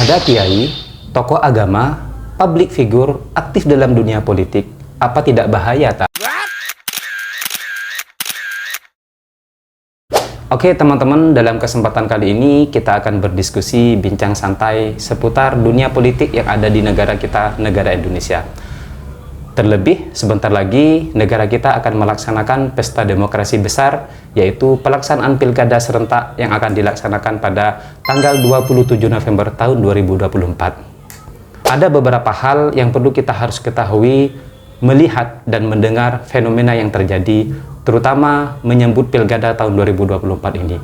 Ada kiai, tokoh agama, public figure aktif dalam dunia politik. Apa tidak bahaya, tak? Oke teman-teman, dalam kesempatan kali ini kita akan berdiskusi bincang santai seputar dunia politik yang ada di negara kita, negara Indonesia. Terlebih, sebentar lagi negara kita akan melaksanakan pesta demokrasi besar, yaitu pelaksanaan pilkada serentak yang akan dilaksanakan pada tanggal 27 November tahun 2024. Ada beberapa hal yang perlu kita harus ketahui, melihat dan mendengar fenomena yang terjadi, terutama menyambut pilkada tahun 2024 ini,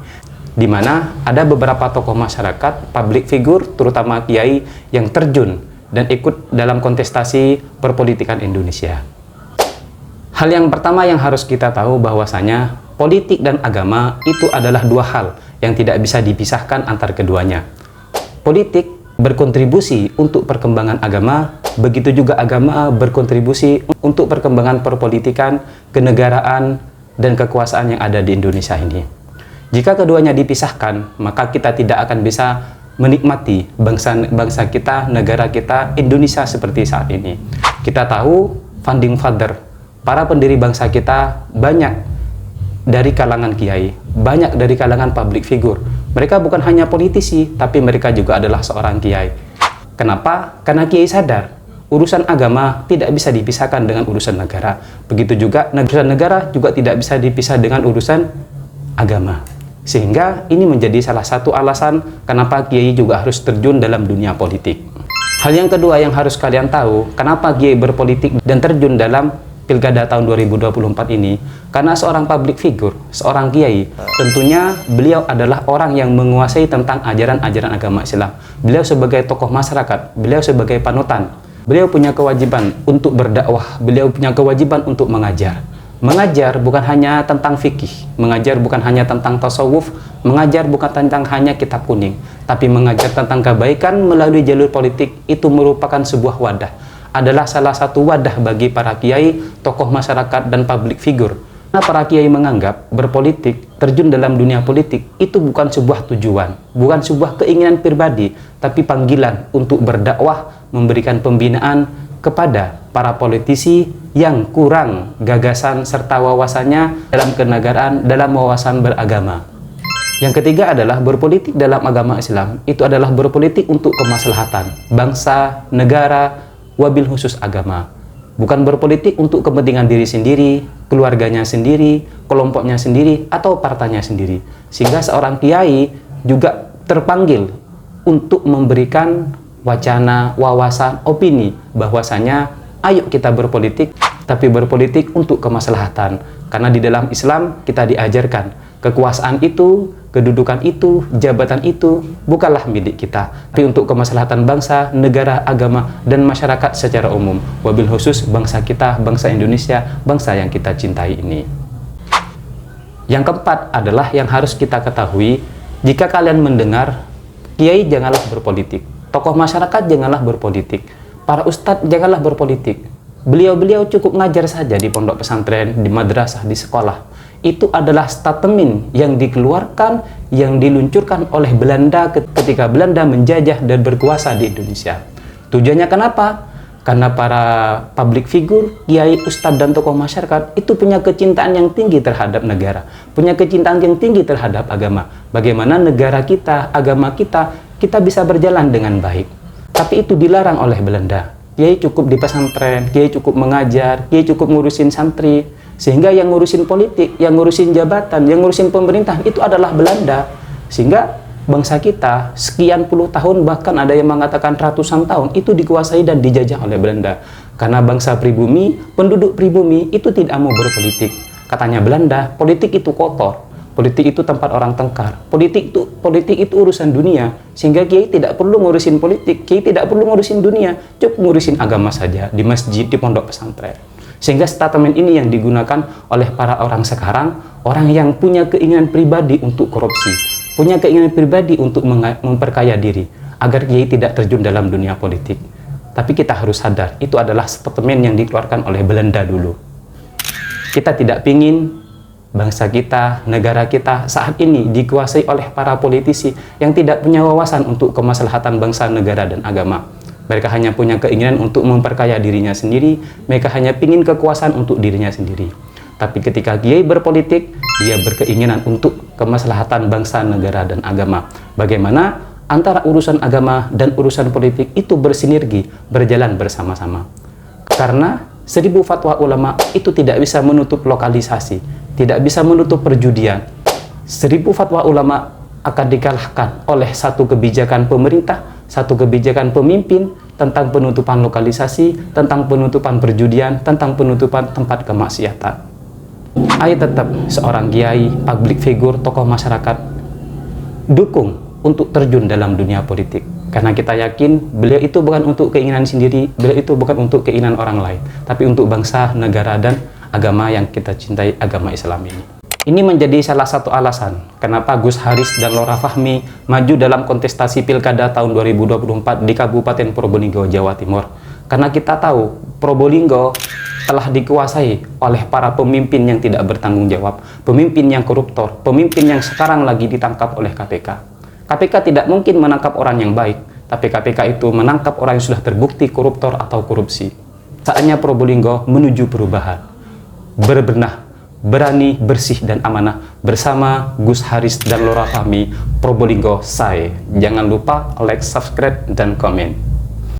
di mana ada beberapa tokoh masyarakat, public figure, terutama kiai yang terjun dan ikut dalam kontestasi perpolitikan Indonesia. Hal yang pertama yang harus kita tahu bahwasanya politik dan agama itu adalah dua hal yang tidak bisa dipisahkan antar keduanya. Politik berkontribusi untuk perkembangan agama, begitu juga agama berkontribusi untuk perkembangan perpolitikan, kenegaraan, dan kekuasaan yang ada di Indonesia ini. Jika keduanya dipisahkan, maka kita tidak akan bisa menikmati bangsa kita, negara kita, Indonesia seperti saat ini. Kita tahu founding father, para pendiri bangsa kita banyak dari kalangan kiai, banyak dari kalangan public figure. Mereka bukan hanya politisi, tapi mereka juga adalah seorang kiai. Kenapa? Karena kiai sadar urusan agama tidak bisa dipisahkan dengan urusan negara. Begitu juga urusan negara juga tidak bisa dipisah dengan urusan agama. Sehingga ini menjadi salah satu alasan kenapa kiai juga harus terjun dalam dunia politik. Hal yang kedua yang harus kalian tahu, kenapa kiai berpolitik dan terjun dalam pilkada tahun 2024 ini, karena seorang public figure, seorang kiai, tentunya beliau adalah orang yang menguasai tentang ajaran-ajaran agama Islam. Beliau sebagai tokoh masyarakat, beliau sebagai panutan, beliau punya kewajiban untuk berdakwah, beliau punya kewajiban untuk mengajar. Mengajar bukan hanya tentang fikih, mengajar bukan hanya tentang tasawuf, mengajar bukan tentang hanya kitab kuning, tapi mengajar tentang kebaikan melalui jalur politik. Itu merupakan sebuah wadah, adalah salah satu wadah bagi para kiai, tokoh masyarakat, dan public figure. Karena para kiai menganggap berpolitik, terjun dalam dunia politik, itu bukan sebuah tujuan, bukan sebuah keinginan pribadi, tapi panggilan untuk berdakwah, memberikan pembinaan kepada para politisi yang kurang gagasan serta wawasannya dalam kenegaraan, dalam wawasan beragama. Yang ketiga adalah berpolitik dalam agama Islam, itu adalah berpolitik untuk kemaslahatan bangsa, negara, wabil khusus agama. Bukan berpolitik untuk kepentingan diri sendiri, keluarganya sendiri, kelompoknya sendiri, atau partainya sendiri. Sehingga seorang kiai juga terpanggil untuk memberikan wacana, wawasan, opini bahwasanya ayo kita berpolitik, tapi berpolitik untuk kemaslahatan. Karena di dalam Islam kita diajarkan kekuasaan itu, kedudukan itu, jabatan itu bukanlah milik kita, tapi untuk kemaslahatan bangsa, negara, agama, dan masyarakat secara umum. Wabil khusus bangsa kita, bangsa Indonesia, bangsa yang kita cintai ini. Yang keempat adalah yang harus kita ketahui, jika kalian mendengar kiai janganlah berpolitik, tokoh masyarakat janganlah berpolitik, para ustadz janganlah berpolitik. Beliau-beliau cukup ngajar saja di pondok pesantren, di madrasah, di sekolah. Itu adalah statement yang dikeluarkan, yang diluncurkan oleh Belanda ketika Belanda menjajah dan berkuasa di Indonesia. Tujuannya kenapa? Karena para public figure, kiai, ustadz, dan tokoh masyarakat itu punya kecintaan yang tinggi terhadap negara, punya kecintaan yang tinggi terhadap agama. Bagaimana negara kita, agama kita bisa berjalan dengan baik. Tapi itu dilarang oleh Belanda. Kiai cukup di pesantren, kiai cukup mengajar, kiai cukup ngurusin santri. Sehingga yang ngurusin politik, yang ngurusin jabatan, yang ngurusin pemerintahan itu adalah Belanda. Sehingga bangsa kita sekian puluh tahun, bahkan ada yang mengatakan ratusan tahun, itu dikuasai dan dijajah oleh Belanda. Karena bangsa pribumi, penduduk pribumi itu tidak mau berpolitik. Katanya Belanda, politik itu kotor, politik itu tempat orang tengkar, politik itu urusan dunia. Sehingga kiai tidak perlu ngurusin politik, kiai tidak perlu ngurusin dunia, cukup ngurusin agama saja di masjid, di pondok pesantren. Sehingga statement ini yang digunakan oleh para orang sekarang, orang yang punya keinginan pribadi untuk korupsi, punya keinginan pribadi untuk memperkaya diri, agar kiai tidak terjun dalam dunia politik. Tapi kita harus sadar, itu adalah statement yang dikeluarkan oleh Belanda dulu. Kita tidak ingin bangsa kita, negara kita saat ini dikuasai oleh para politisi yang tidak punya wawasan untuk kemaslahatan bangsa, negara, dan agama. Mereka hanya punya keinginan untuk memperkaya dirinya sendiri, mereka hanya ingin kekuasaan untuk dirinya sendiri. Tapi ketika kiai berpolitik, dia berkeinginan untuk kemaslahatan bangsa, negara, dan agama. Bagaimana antara urusan agama dan urusan politik itu bersinergi, berjalan bersama-sama. Karena 1000 fatwa ulama itu tidak bisa menutup lokalisasi, tidak bisa menutup perjudian. 1000 fatwa ulama akan dikalahkan oleh satu kebijakan pemerintah, satu kebijakan pemimpin tentang penutupan lokalisasi, tentang penutupan perjudian, tentang penutupan tempat kemaksiatan. Ayo tetap seorang kiai, public figure, tokoh masyarakat, dukung untuk terjun dalam dunia politik. Karena kita yakin beliau itu bukan untuk keinginan sendiri, beliau itu bukan untuk keinginan orang lain, tapi untuk bangsa, negara, dan agama yang kita cintai, agama Islam ini. Ini menjadi salah satu alasan kenapa Gus Haris dan Lora Fahmi maju dalam kontestasi Pilkada tahun 2024 di Kabupaten Probolinggo, Jawa Timur. Karena kita tahu Probolinggo telah dikuasai oleh para pemimpin yang tidak bertanggung jawab, pemimpin yang koruptor, pemimpin yang sekarang lagi ditangkap oleh KPK. KPK tidak mungkin menangkap orang yang baik, tapi KPK itu menangkap orang yang sudah terbukti koruptor atau korupsi. Saatnya Probolinggo menuju perubahan, berbenah, berani, bersih, dan amanah bersama Gus Haris dan Lora Fahmi. Probolinggo Sae. Jangan lupa like, subscribe, dan komen.